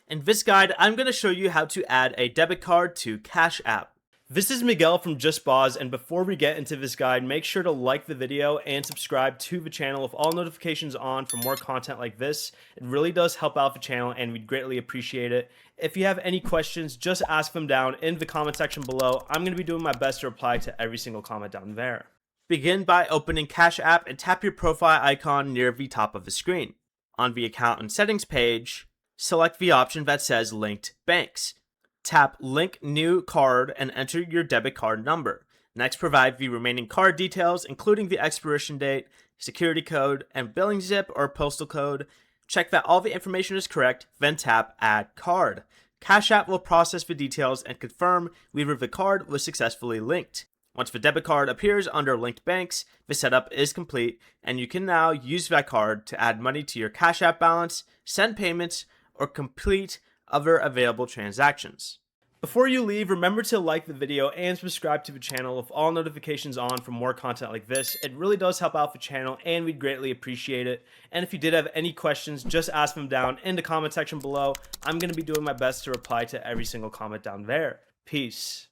In this guide, I'm going to show you how to add a debit card to Cash App. This is Miguel from Just Boz, and before we get into this guide, make sure to like the video and subscribe to the channel with all notifications on for more content like this. It really does help out the channel and we'd greatly appreciate it. If you have any questions, just ask them down in the comment section below. I'm going to be doing my best to reply to every single comment down there. Begin by opening Cash App and tap your profile icon near the top of the screen. On the Account and Settings page, select the option that says Linked Banks. Tap Link New Card and enter your debit card number. Next, provide the remaining card details, including the expiration date, security code, and billing zip or postal code. Check that all the information is correct, then tap Add Card. Cash App will process the details and confirm whether the card was successfully linked. Once the debit card appears under Linked Banks, the setup is complete, and you can now use that card to add money to your Cash App balance, send payments, or complete other available transactions. Before you leave, remember to like the video and subscribe to the channel with all notifications on for more content like this. It really does help out the channel and we'd greatly appreciate it. And if you did have any questions, just ask them down in the comment section below. I'm going to be doing my best to reply to every single comment down there. Peace.